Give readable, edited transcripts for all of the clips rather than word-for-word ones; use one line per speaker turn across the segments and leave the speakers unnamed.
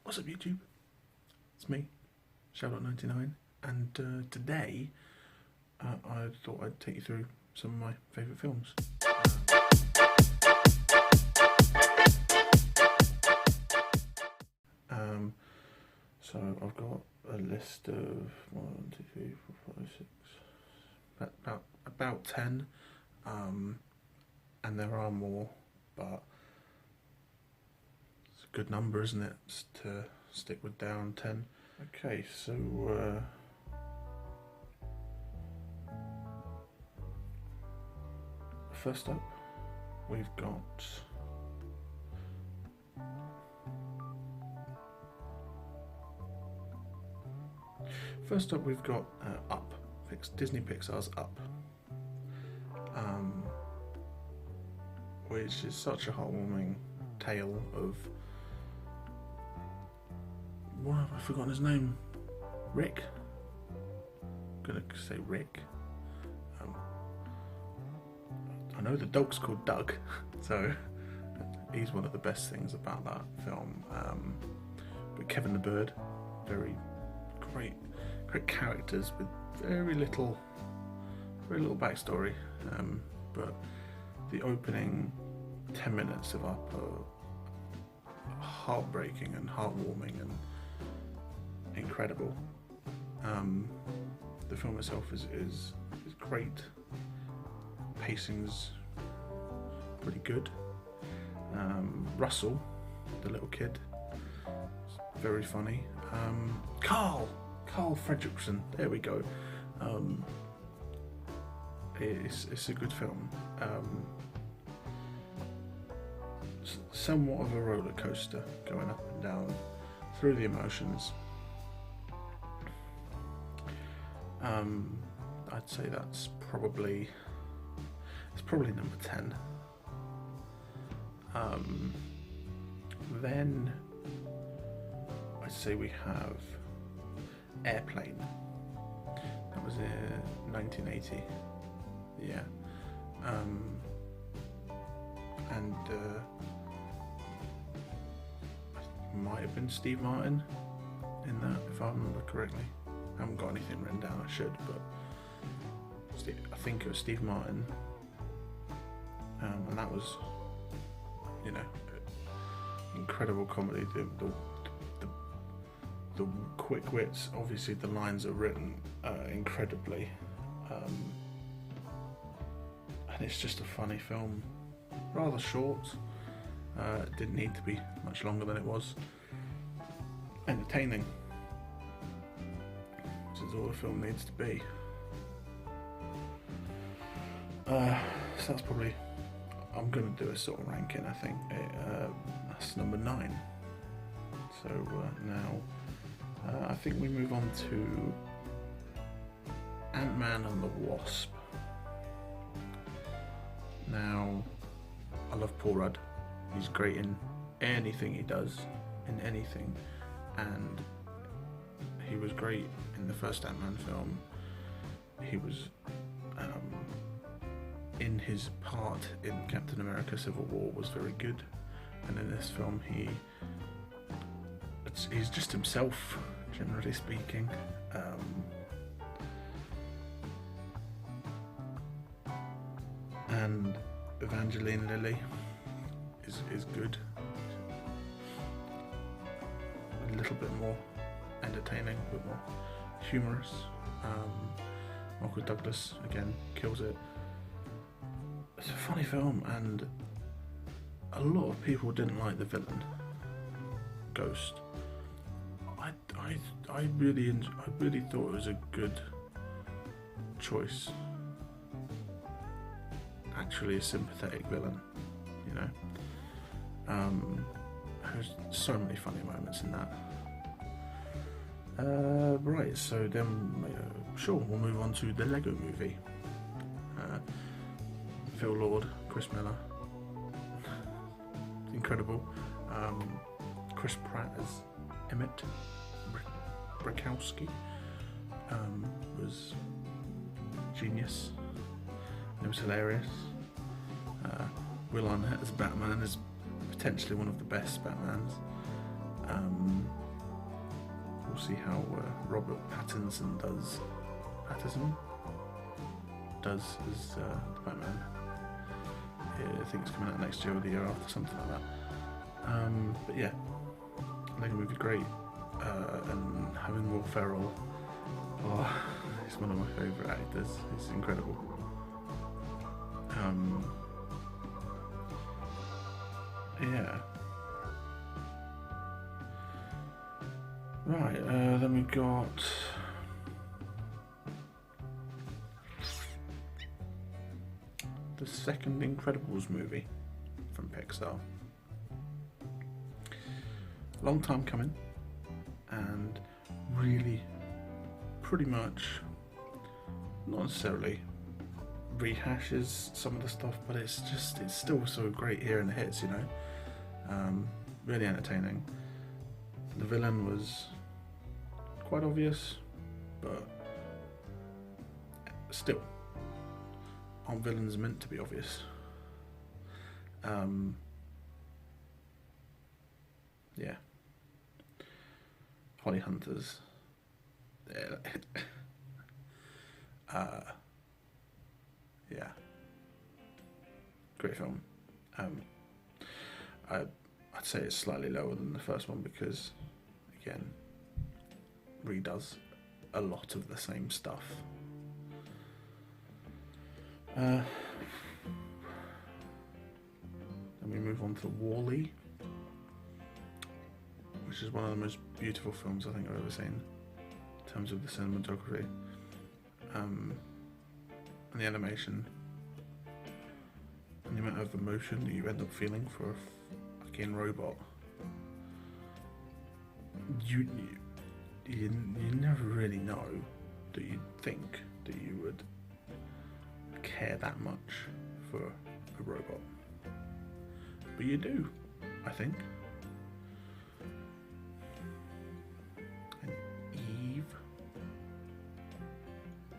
What's up YouTube? It's me, Shoutout99, and today I thought I'd take you through some of my favourite films. So I've got a list of 1, 2, 3, 4, 5, 6, about 10, and there are more, but it's a good number, isn't it, to stick with down 10. Okay, so first up we've got Up, Disney Pixar's Up, which is such a heartwarming tale of, what have I forgotten his name? Rick? I'm gonna say Rick. I know the dog's called Doug, so he's one of the best things about that film. But Kevin the Bird, very great characters with very little backstory. But the opening 10 minutes of Up are heartbreaking and heartwarming and incredible. The film itself is great. Pacing's pretty good. Russell, the little kid, is very funny. Carl Fredricksen, there we go. It's a good film. Somewhat of a roller coaster, going up and down through the emotions. I'd say that's probably number 10. Then I'd say we have Airplane. That was in 1980. Yeah. And it might have been Steve Martin in that, if I remember correctly. I haven't got anything written down, I should, but I think it was Steve Martin. And that was, incredible comedy. The quick wits, obviously the lines are written incredibly, and it's just a funny film. Rather short, it didn't need to be much longer than it was. Entertaining, which is all a film needs to be. So that's probably, I'm going to do a sort of ranking, I think. That's number 9. So now I think we move on to Ant-Man and the Wasp. Now, I love Paul Rudd. He's great in anything he does, in anything, and he was great in the first Ant-Man film. He was in his part in Captain America Civil War was very good, and in this film he's just himself, generally speaking. And Evangeline Lilly is good, a little bit more entertaining, a bit more humorous. Michael Douglas again kills it. It's a funny film, and a lot of people didn't like the villain, Ghost. I really thought it was a good choice. Actually, a sympathetic villain, There's so many funny moments in that. Right, so then, sure, we'll move on to the Lego Movie. Phil Lord, Chris Miller, incredible. Chris Pratt as Emmett Brakowski was genius. It was hilarious. Will Arnett as Batman is potentially one of the best Batmans. We'll see how Robert Pattinson does as the Batman. Yeah, I think it's coming out next year or the year after, something like that. But yeah, Lego Movie great, and having Will Ferrell, he's one of my favourite actors. He's incredible. Yeah. Right, then we got the second Incredibles movie from Pixar. Long time coming, and really pretty much, not necessarily rehashes some of the stuff, but it's still so great here in the hits, you know. Really entertaining. The villain was quite obvious, but still, aren't villains meant to be obvious? Yeah. Holly Hunters. Yeah. Great film. I'd say it's slightly lower than the first one because, again, redoes a lot of the same stuff. Then we move on to WALL-E, which is one of the most beautiful films I think I've ever seen in terms of the cinematography, and the animation, and the amount of emotion that you end up feeling for a fucking robot. You never really know that you'd think that you would care that much for a robot, but you do, I think. And Eve,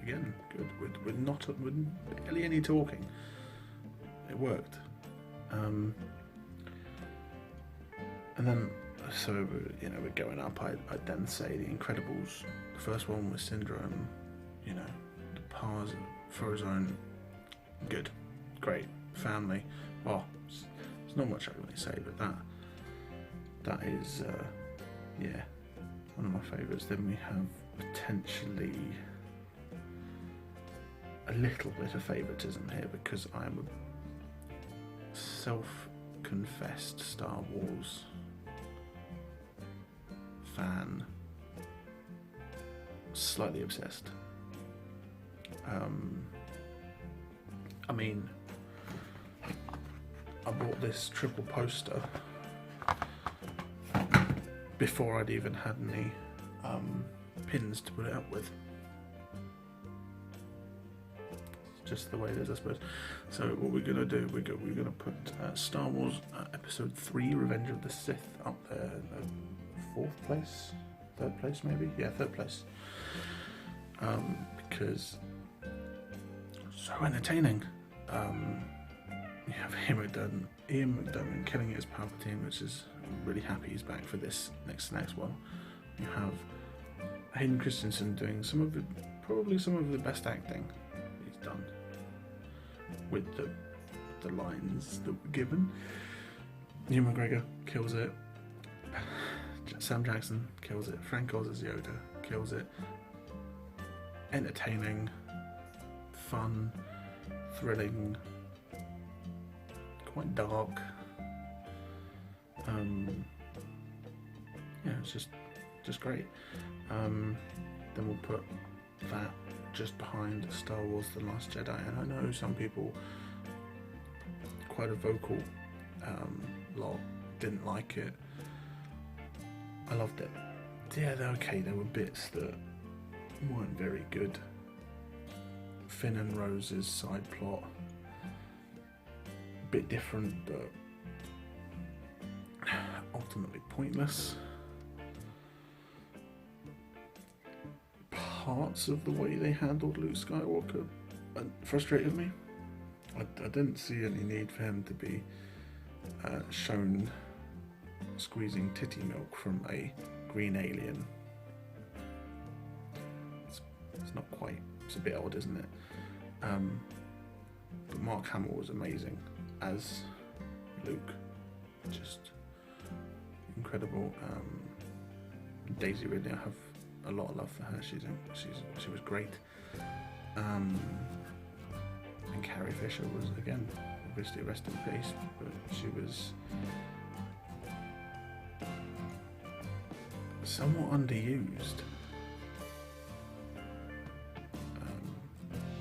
again, good. With barely any talking, it worked. And then, so you know, we're going up. I'd then say The Incredibles. The first one was Syndrome. You know, the Pars, Frozone. Good, great, family. Oh, there's not much I can really say, but that is, yeah, one of my favourites. Then we have potentially a little bit of favouritism here because I am a self-confessed Star Wars fan, slightly obsessed. I mean, I bought this triple poster before I'd even had any pins to put it up with. It's just the way it is, I suppose. So what we're gonna do, we're gonna put Star Wars Episode 3: Revenge of the Sith up there, fourth place, third place maybe, yeah, third place, because so entertaining. You have Ian McDermott killing it as Palpatine, which is, I'm really happy he's back for this next one. You have Hayden Christensen doing probably some of the best acting he's done with the lines that were given. Ewan McGregor kills it. Sam Jackson kills it. Frank Oz as Yoda kills it. Entertaining, fun, thrilling, quite dark. Yeah, it's just great. Then we'll put that just behind Star Wars: The Last Jedi, and I know some people, quite a vocal lot, didn't like it. I loved it. Yeah, they're okay. There were bits that weren't very good. Finn and Rose's side plot, a bit different, but ultimately pointless. Parts of the way they handled Luke Skywalker frustrated me. I didn't see any need for him to be shown squeezing titty milk from a green alien. It's not quite, it's a bit odd, isn't it? But Mark Hamill was amazing as Luke, just incredible. Daisy Ridley, I have a lot of love for her. She was great. And Carrie Fisher was, again, obviously rest in peace, but she was somewhat underused.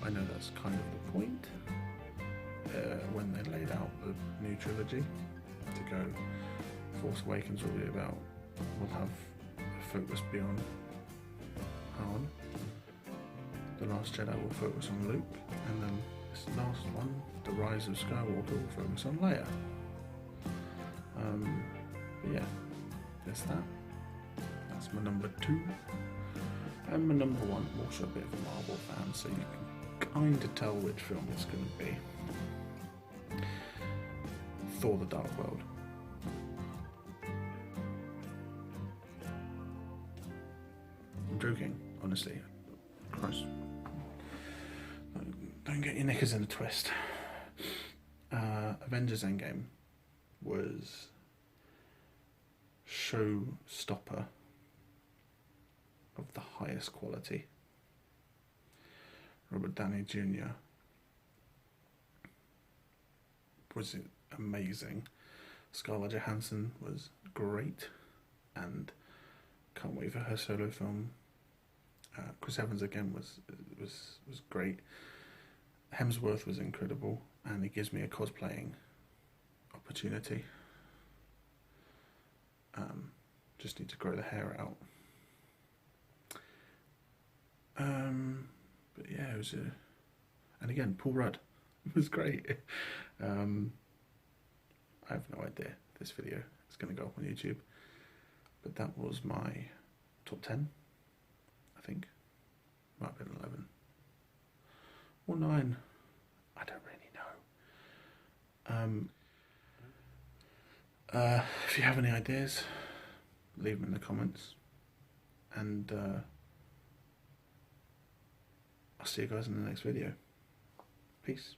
I know that's kind of the point when they laid out the new trilogy to go. Force Awakens will be about, we'll have a focus beyond Han. The Last Jedi will focus on Luke, and then this last one, The Rise of Skywalker, will focus on Leia. But yeah, there's that. That's my number 2. And my number 1, I'm also a bit of a Marvel fan, so you can kind of tell which film it's going to be. Thor: The Dark World. I'm joking, honestly. Christ. Don't get your knickers in a twist. Avengers Endgame was showstopper of the highest quality. Robert Downey Jr. was amazing. Scarlett Johansson was great, and can't wait for her solo film. Chris Evans again was great. Hemsworth was incredible, and he gives me a cosplaying opportunity. Just need to grow the hair out. But yeah, it was and again, Paul Rudd was great. I have no idea if this video is going to go up on YouTube, but that was my top 10, I think. Might have been 11 or 9, I don't really know. If you have any ideas, leave them in the comments, and I'll see you guys in the next video. Peace.